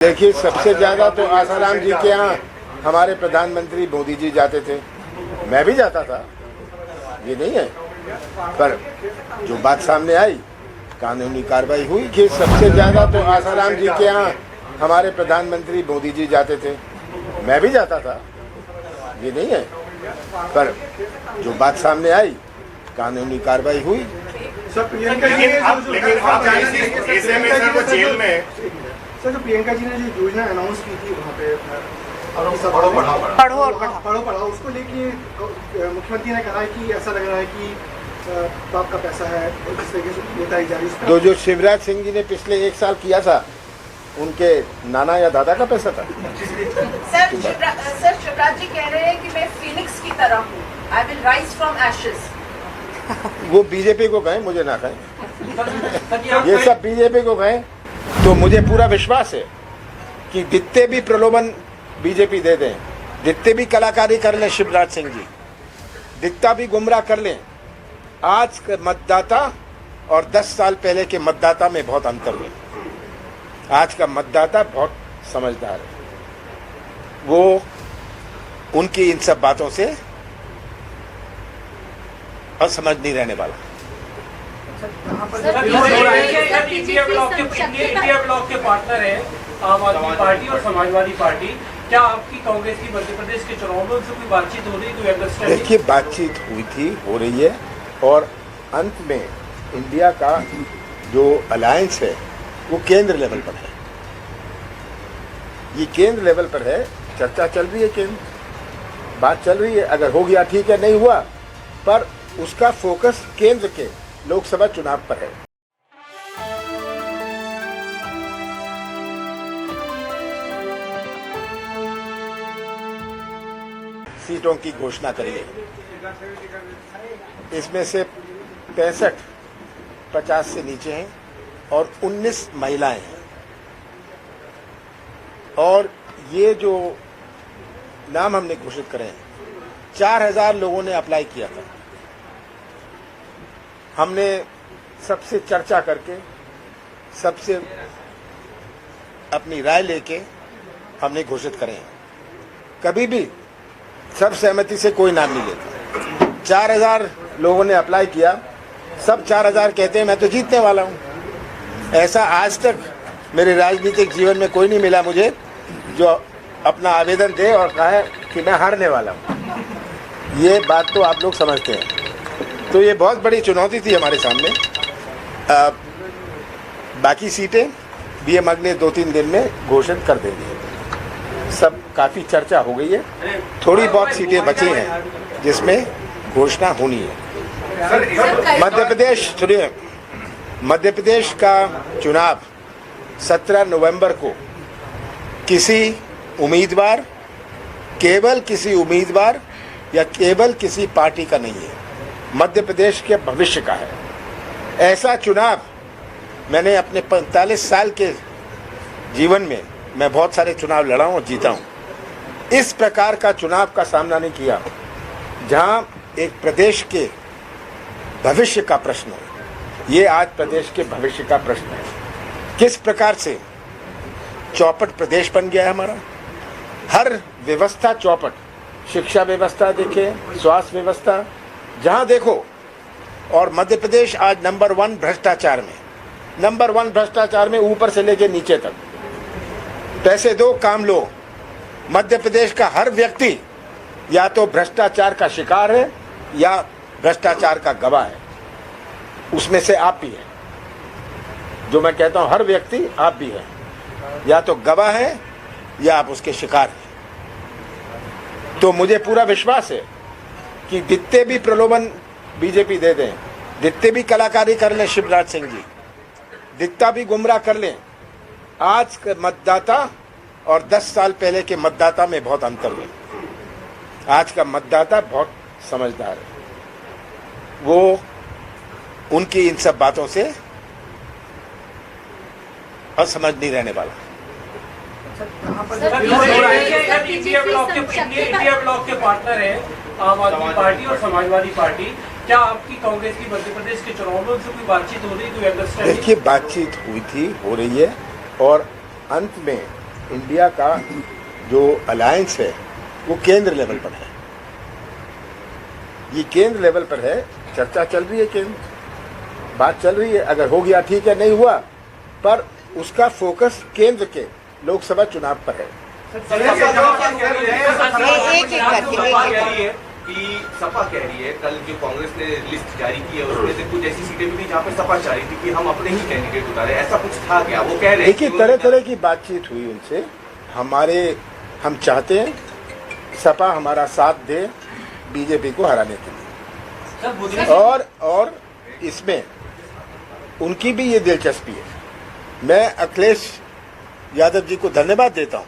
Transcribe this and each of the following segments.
देखिए, सबसे ज्यादा तो आसाराम जी के यहाँ हमारे प्रधानमंत्री मोदी जी जाते थे। मैं भी जाता था, ये नहीं है, पर जो बात सामने आई कानूनी कार्रवाई हुई कि सबसे ज्यादा तो आसाराम जी के यहाँ हमारे प्रधानमंत्री मोदी जी जाते थे। मैं भी जाता था, ये नहीं है, पर जो बात सामने आई कानूनी कार्रवाई हुई। सर प्रियंका जी जेल में सर, जो प्रियंका जी ने जो योजना अनाउंस की थी वहाँ पे पढ़ो उसको लेके मुख्यमंत्री ने कहा है कि ऐसा लग रहा है कि बाप का पैसा है, इस तरीके से नेताई जा रही है। तो जो शिवराज सिंह जी ने पिछले 1 साल किया था, उनके नाना या दादा का पैसा था। सर शिवराज जी कह रहे हैं कि मैं फीनिक्स की तरह हूँ, I will rise from ashes. वो बीजेपी को कहें, मुझे ना कहें। ये सब बीजेपी को कहें। तो मुझे पूरा विश्वास है कि जितने भी प्रलोभन बीजेपी दे दें, जितने भी कलाकारी कर लें शिवराज सिंह जी, जितना भी गुमराह कर लें, आज के मतदाता और 10 साल पहले के मतदाता में बहुत अंतर है। आज का मतदाता बहुत समझदार है, वो उनकी इन सब बातों से असमझ नहीं रहने वाला। इंडिया ब्लॉक के पार्टनर है आम आदमी पार्टी और समाजवादी पार्टी। क्या आपकी कांग्रेस की मध्य प्रदेश के चुनाव में उनसे कोई बातचीत हो रही, कोई अंडरस्टैंडिंग? देखिए, बातचीत हुई थी, हो रही है, और अंत में इंडिया का जो अलायंस है वो केंद्र लेवल पर है। ये केंद्र लेवल पर है, चर्चा चल रही है, केंद्र बात चल रही है। अगर हो गया ठीक है, नहीं हुआ, पर उसका फोकस केंद्र के लोकसभा चुनाव पर है। सीटों की घोषणा करिए, इसमें से 65 50 से नीचे हैं और 19 महिलाएं हैं। और ये जो नाम हमने घोषित करे हैं, 4000 लोगों ने अप्लाई किया था। हमने सबसे चर्चा करके, सबसे अपनी राय लेके हमने घोषित करे हैं। कभी भी सब सहमति से कोई नाम नहीं लेता। 4000 लोगों ने अप्लाई किया, सब 4000 कहते हैं मैं तो जीतने वाला हूं। ऐसा आज तक मेरे राजनीतिक जीवन में कोई नहीं मिला मुझे जो अपना आवेदन दे और कहे कि मैं हारने वाला हूं। ये बात तो आप लोग समझते हैं। तो ये बहुत बड़ी चुनौती थी हमारे सामने। बाकी सीटें भी हम अगले 2-3 दिन में घोषित कर देंगे। सब काफ़ी चर्चा हो गई है, थोड़ी बहुत सीटें बची हैं जिसमें घोषणा होनी है। मध्य प्रदेश, सुनिए, मध्य प्रदेश का चुनाव 17 नवंबर को किसी उम्मीदवार, केवल किसी उम्मीदवार या केवल किसी पार्टी का नहीं है, मध्य प्रदेश के भविष्य का है। ऐसा चुनाव मैंने अपने 45 साल के जीवन में, मैं बहुत सारे चुनाव लड़ा हूं और जीता हूं। इस प्रकार का चुनाव का सामना नहीं किया जहां एक प्रदेश के भविष्य का प्रश्न है। ये आज प्रदेश के भविष्य का प्रश्न है। किस प्रकार से चौपट प्रदेश बन गया है हमारा, हर व्यवस्था चौपट, शिक्षा व्यवस्था देखें, स्वास्थ्य व्यवस्था, जहां देखो। और मध्य प्रदेश आज नंबर 1 भ्रष्टाचार में, नंबर 1 भ्रष्टाचार में, ऊपर से लेके नीचे तक। पैसे दो, काम लो। मध्य प्रदेश का हर व्यक्ति या तो भ्रष्टाचार का शिकार है या भ्रष्टाचार का गवाह है। उसमें से आप भी हैं। जो मैं कहता हूं, हर व्यक्ति, आप भी हैं, या तो गवाह है या आप उसके शिकार हैं। तो मुझे पूरा विश्वास है कि जितने भी प्रलोभन बीजेपी दे दें, जितने भी कलाकारी कर लें शिवराज सिंह जी, जितना भी गुमराह कर लें, आज के मतदाता और 10 साल पहले के मतदाता में बहुत अंतर है। आज का मतदाता बहुत समझदार है, वो उनकी इन सब बातों से असमझ नहीं रहने वाला। इंडिया ब्लॉक के पार्टनर है आम आदमी पार्टी और समाजवादी पार्टी। क्या आपकी कांग्रेस की मध्य प्रदेश के चुनाव में उनसे कोई बातचीत हो रही, कोई अंडरस्टैंडिंग? देखिए, बातचीत हुई थी, हो रही है, और अंत में इंडिया का जो अलायंस है वो केंद्र लेवल पर है। ये केंद्र लेवल पर है, चर्चा चल रही है, केंद्र बात चल रही है। अगर हो गया ठीक है, नहीं हुआ, पर उसका फोकस केंद्र के लोकसभा चुनाव पर है। कि सपा कह रही है, कल जो कांग्रेस ने लिस्ट जारी की है उसमें से कुछ ऐसी सीटें भी थी जहाँ पे सपा चाह रही थी कि हम अपने ही कैंडिडेट उतारे, ऐसा कुछ था क्या? वो कह रहे हैं। देखिए, तरह तरह की बातचीत हुई उनसे। हम चाहते हैं सपा हमारा साथ दे बीजेपी को हराने के लिए, और इसमें उनकी भी ये दिलचस्पी है। मैं अखिलेश यादव जी को धन्यवाद देता हूं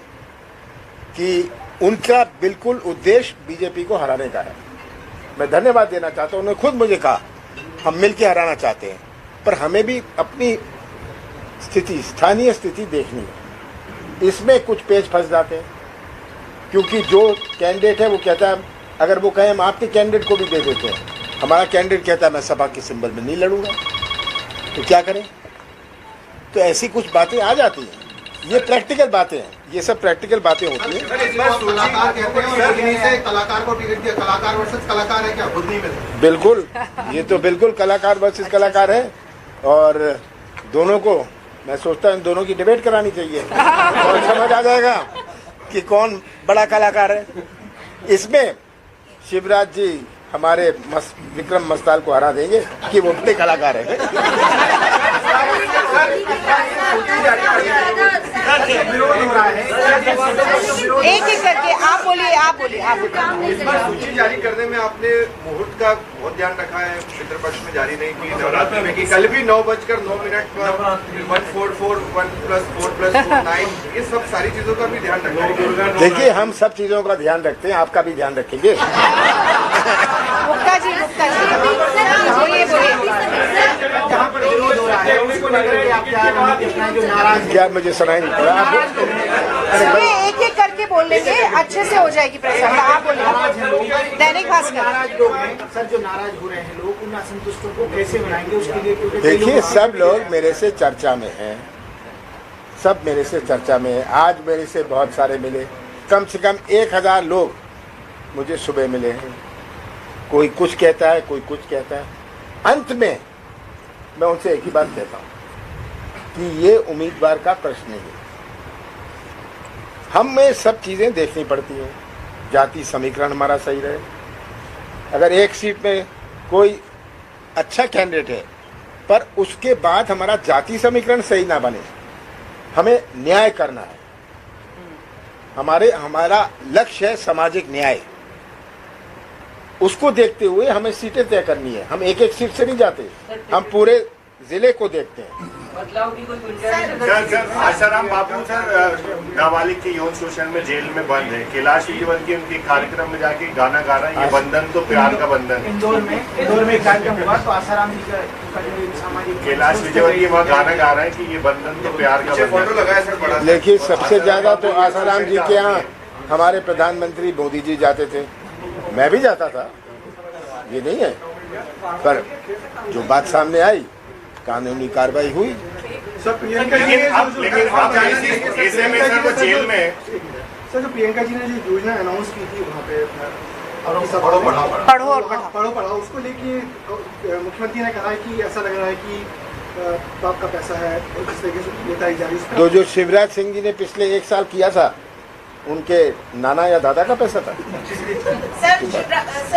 कि उनका बिल्कुल उद्देश्य बीजेपी को हराने का है। मैं धन्यवाद देना चाहता हूं। उन्होंने खुद मुझे कहा हम मिलकर हराना चाहते हैं, पर हमें भी अपनी स्थिति, स्थानीय स्थिति देखनी है। इसमें कुछ पेच फंस जाते हैं, क्योंकि जो कैंडिडेट है वो कहता है, अगर वो कहें हम आपके कैंडिडेट को भी दे देते हैं, हमारा कैंडिडेट कहता है मैं सपा के सिंबल में नहीं लड़ूंगा, तो क्या करें? तो ऐसी कुछ बातें आ जाती हैं। ये प्रैक्टिकल बातें हैं, ये सब प्रैक्टिकल बातें होती हैं। कलाकार को टिकट दिया, कलाकार वर्सेस कलाकार है क्या? खुद नहीं मिलता। बिल्कुल, ये तो बिल्कुल कलाकार वर्सेस कलाकार है, और दोनों को मैं सोचता हूँ इन दोनों की डिबेट करानी चाहिए और समझ आ जाएगा कि कौन बड़ा कलाकार है। इसमें शिवराज जी हमारे विक्रम मस्ताल को हरा देंगे कि वो बड़े कलाकार है। एक एक करके आप बोलिए। इस बार सूची जारी करने में आपने मुहूर्त का बहुत ध्यान रखा है, पितृपक्ष में जारी नहीं की, नवरात्रि में की। कल भी 9:09 पर 144 1+4+4 9, ये सब सारी चीजों का भी ध्यान रखा है। देखिए, हम सब चीजों का ध्यान रखते हैं, आपका भी ध्यान रखेंगे। मुक्ता जी बोलिए। जहाँ पर विरोध हो रहा है उसको लेकर के आप क्या अपना जो नाराज क्या मुझे सुनाई नहीं पड़ा? सुनिए, एक एक करके बोल लेंगे, अच्छे से हो जाएगी प्रसाद। आप बोलिए। दैनिक भास्कर। नाराज लोग हैं सर, जो नाराज हो रहे हैं लोग, उन असंतुष्टों को कैसे मनाएंगे उसके लिए? क्योंकि देखिए, सब लोग मेरे से चर्चा में हैं, सब मेरे से चर्चा में है। आज मेरे से बहुत सारे मिले, कम से कम 1000 लोग मुझे सुबह मिले हैं। कोई कुछ कहता है, कोई कुछ कहता है। अंत में मैं उनसे एक ही बात कहता हूँ कि ये उम्मीदवार का प्रश्न नहीं है। हमें सब चीज़ें देखनी पड़ती हैं। जाति समीकरण हमारा सही रहे। अगर एक सीट में कोई अच्छा कैंडिडेट है, पर उसके बाद हमारा जाति समीकरण सही ना बने, हमें न्याय करना है। हमारा लक्ष्य है सामाजिक न्याय। उसको देखते हुए हमें सीटें तय करनी है। हम एक एक सीट से नहीं जाते, हम पूरे जिले को देखते हैं। सर, आसाराम बापू सर नाबालिग के यौन शोषण में जेल में बंद है। कैलाश विजयवर्गीय उनके कार्यक्रम में जाके गाना गा रहा है, ये बंधन तो प्यार का बंधन है। इंदौर में एक कार्यक्रम हुआ तो आसाराम जी का जो सामाजिक कैलाश विजयवर्गीय वहाँ गाना गा रहा है कि ये बंधन तो प्यार का फोटो बंधन लगाया सर बड़ा। देखिए, सबसे ज्यादा तो आसाराम जी के यहाँ हमारे प्रधानमंत्री मोदी जी जाते थे, मैं भी जाता था, ये नहीं है। पर जो बात सामने आई, कानूनी कार्रवाई हुई। सर प्रियंका जी लेकिन आप ऐसे में सर वो जेल में है। सर, जो प्रियंका जी ने जो योजना अनाउंस की थी वहाँ पे पढ़ो उसको लेके मुख्यमंत्री ने कहा है कि ऐसा लग रहा है कि बाप का पैसा है और किस तरीके से बताई जा रही है। तो जो शिवराज सिंह जी ने पिछले 1 साल किया था, उनके नाना या दादा का पैसा था। सर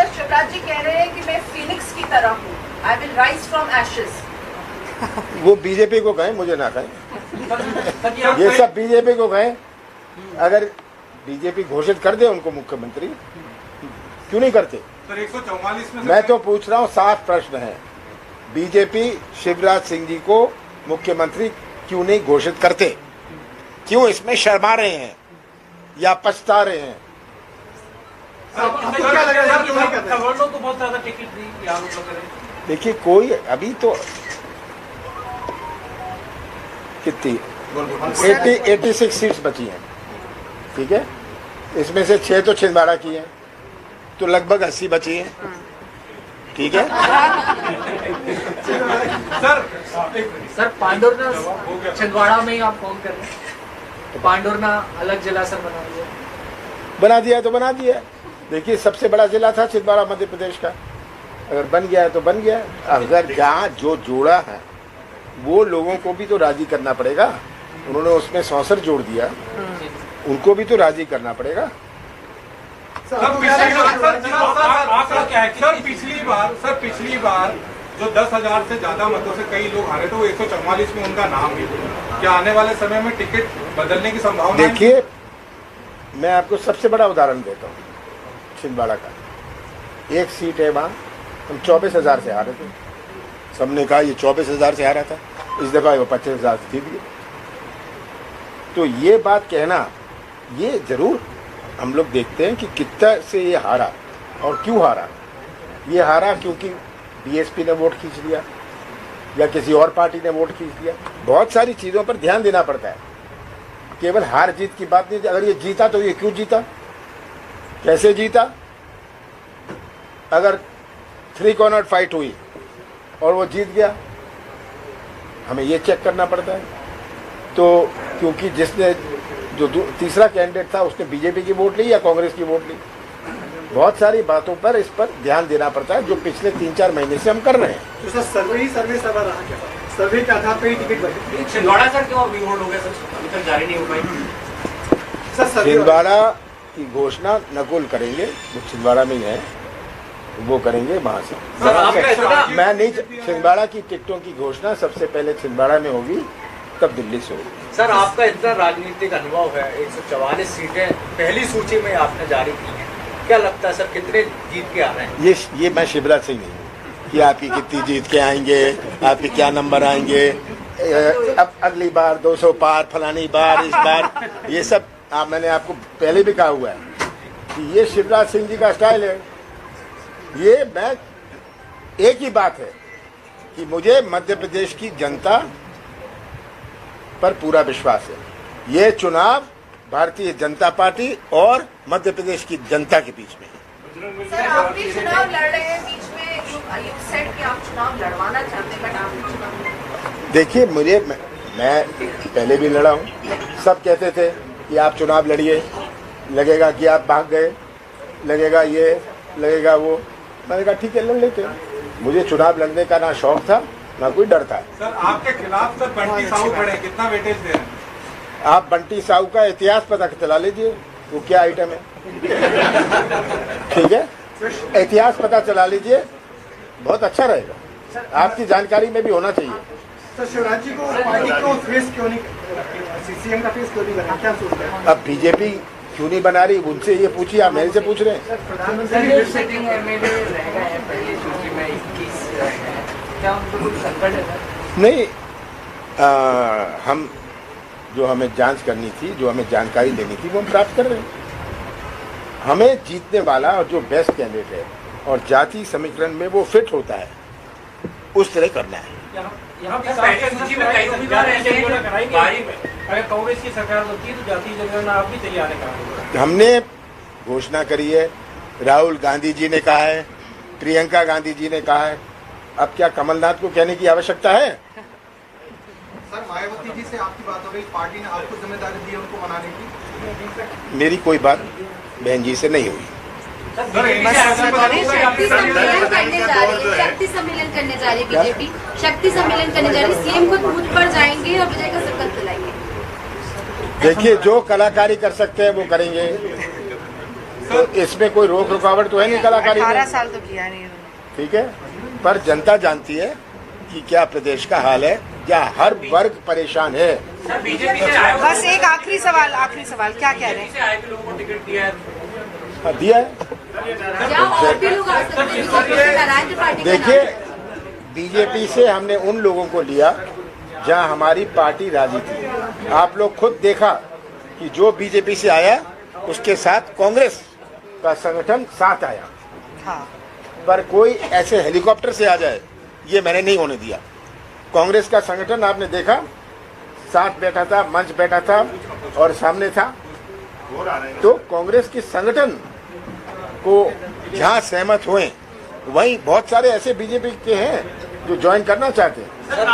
शिवराज जी कह रहे हैं कि मैं फीनिक्स की तरह हूँ, I will rise from ashes. वो बीजेपी को कहें, मुझे ना कहें। ये सब बीजेपी को कहें। अगर बीजेपी घोषित कर दे उनको मुख्यमंत्री, क्यों नहीं करते? सर 144 में मैं तो पूछ रहा हूँ, साफ प्रश्न है, बीजेपी शिवराज सिंह जी को मुख्यमंत्री क्यों नहीं घोषित करते? क्यों इसमें शर्मा रहे हैं या पछता रहे हैं? आपको क्या लग रहा है क्यों नहीं कर रहे? सवर्णों को बहुत ज्यादा टिकट दी, आरोप लग रहे हैं। देखिए, कोई अभी तो कितनी 86 सीट्स बची हैं, ठीक है। इसमें से 6 तो छिंदवाड़ा की हैं, तो लगभग 80 बची हैं, ठीक है। सर पांडुर छिंदवाड़ा में ही आप फोन कर रहे हैं? पांडुरना अलग जिला सर बना दिया। बना दिया तो बना दिया। देखिए सबसे बड़ा जिला था छिंदवाड़ा मध्य प्रदेश का, अगर बन गया है तो बन गया। अगर जहाँ जो जोड़ा है वो लोगों को भी तो राजी करना पड़ेगा। उन्होंने उसमें सौंसर जोड़ दिया, उनको भी तो राजी करना पड़ेगा। पिछली बार जो 10,000 से ज्यादा मतों से कई लोग हारे थे, वो 144 में उनका नाम है। क्या आने वाले समय में टिकट बदलने की संभावना है? देखिए मैं आपको सबसे बड़ा उदाहरण देता हूँ छिंदवाड़ा का। एक सीट है वहाँ, हम 24,000 से हारे थे। सबने कहा ये 24,000 से हारा था, इस दफा वो 25,000 से जीत गए। तो ये बात कहना, ये जरूर हम लोग देखते हैं कि कितना से ये हारा और क्यों हारा। ये हारा क्योंकि बीएसपी ने वोट खींच लिया या किसी और पार्टी ने वोट खींच लिया। बहुत सारी चीज़ों पर ध्यान देना पड़ता है, केवल हार जीत की बात नहीं। अगर ये जीता तो ये क्यों जीता, कैसे जीता। अगर 3 कॉर्नर फाइट हुई और वो जीत गया, हमें ये चेक करना पड़ता है। तो क्योंकि जिसने जो तीसरा कैंडिडेट था उसने बीजेपी की वोट ली या कांग्रेस की वोट ली, बहुत सारी बातों पर इस पर ध्यान देना पड़ता है, जो पिछले 3-4 महीने से हम कर रहे हैं। तो सर सर्वे रहा क्या, सर्वे के आधार पर ही टिकट बने। छिंदवाड़ा सर क्यों अभी होल्ड हो गया सर, अभी तक जारी नहीं हो पाई सर। छिंदवाड़ा की घोषणा नकुल करेंगे, वो छिंदवाड़ा में ही है, वो करेंगे वहां से। मैं नहीं, छिंदवाड़ा की टिकटों की घोषणा सबसे पहले छिंदवाड़ा में होगी, तब दिल्ली से होगी। सर आपका इतना राजनीतिक अनुभव है, 144 सीटें पहली सूची में आपने जारी की हैं, क्या लगता है सर कितने जीत के आ रहे हैं? ये मैं शिवराज सिंह नहीं हूँ कि आपकी कितनी जीत के आएंगे, आपके क्या नंबर आएंगे, अब अगली बार 200 पार, फलानी बार, इस बार, ये सब मैंने आपको पहले भी कहा हुआ है कि ये शिवराज सिंह जी का स्टाइल है। ये मैं एक ही बात है कि मुझे मध्य प्रदेश की जनता पर पूरा विश्वास है। ये चुनाव भारतीय जनता पार्टी और मध्य प्रदेश की जनता के बीच में है। सर आप भी चुनाव लड़ रहे हैं, बीच में यू सेड कि आप चुनाव लड़वाना चाहते हैं, बट आप चुनाव। देखिए मैं पहले भी लड़ा हूँ। सब कहते थे कि आप चुनाव लड़िए, लगेगा कि आप भाग गए, लगेगा ये, लगेगा वो। मैंने कहा ठीक है लड़ लेते हैं। मुझे चुनाव लड़ने का ना शौक था ना कोई डर था। सर आपके खिलाफ सर बंटी साहू खड़े, कितना वेटेज दे रहे हैं? आप बंटी साहू का इतिहास पता चला लीजिए, वो क्या आइटम है। ठीक है, इतिहास पता चला लीजिए, बहुत अच्छा रहेगा। आपकी जानकारी में भी होना चाहिए। सर शिवराज जी को पार्टी को फेस क्यों नहीं, सीएम का फेस क्यों नहीं करना, क्या सोचते हैं? अब बीजेपी क्यों नहीं बना रही, उनसे ये पूछिए, आप मेरे से पूछ रहे हैं। प्रधानमंत्री सेटिंग एमएलए रहेगा है पहली सूची में 21 है, क्या उनको कुछ संकट है? नहीं, हम जो हमें जांच करनी थी, जो हमें जानकारी देनी थी, वो हम प्राप्त कर रहे हैं। हमें जीतने वाला और जो बेस्ट कैंडिडेट है और जाति समीकरण में वो फिट होता है, उस तरह करना है। यहाँ भी पहली सूची में कई उम्मीदवार ऐसे हैं जो कराएंगे। अगर कांग्रेस की सरकार होती है तो जातीय जनगणना आप भी तैयार है। हमने घोषणा करी है, राहुल गांधी जी ने कहा है, प्रियंका गांधी जी ने कहा है, अब क्या कमलनाथ को कहने की आवश्यकता है? सर मायावती जी से आपकी बात हो रही, पार्टी ने आपको जिम्मेदारी दी है उनको मनाने की? मेरी कोई बात बहन जी से नहीं हुई। शक्ति सम्मेलन करने जा रही है, शक्ति सम्मेलन करने जा रही है बीजेपी, शक्ति सम्मेलन करने जा रही है। सीएम खुद बूथ पर जाएंगे और विजय का संकल्प दिलाएंगे। देखिए जो कलाकारी कर सकते हैं वो करेंगे, तो इसमें कोई रोक रुकावट तो है नहीं कलाकारी में। 18 साल तो किया नहीं उन्होंने। ठीक है, पर जनता जानती है कि क्या प्रदेश का हाल है, क्या हर वर्ग परेशान है। बस एक आखिरी सवाल, क्या कह रहे हैं? लोगों को टिकट दिया है, दिया है। क्या और भी लोग आ सकते हैं बीजेपी से नारायण त्रिपाठी का देखिए नाम है? बीजेपी से हमने उन लोगों को लिया जहां हमारी पार्टी राजी थी। आप लोग खुद देखा कि जो बीजेपी से आया उसके साथ कांग्रेस का संगठन साथ आया। हाँ। पर कोई ऐसे हेलीकॉप्टर से आ जाए ये मैंने नहीं होने दिया। कांग्रेस का संगठन आपने देखा, साथ बैठा था, मंच बैठा था और सामने था। तो कांग्रेस के संगठन को जहाँ सहमत हुए, वहीं बहुत सारे ऐसे बीजेपी के हैं जो ज्वाइन करना चाहते हैं,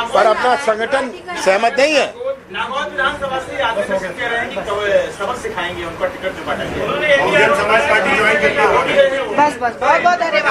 पर अपना संगठन सहमत नहीं है। नागौर विधानसभा से आगे से कह रहे हैं कि सबक सिखाएंगे, उनको टिकट जो बांटेंगे। बहुजन समाज पार्टी ज्वाइन करना बस बहुत बहुत धन्यवाद।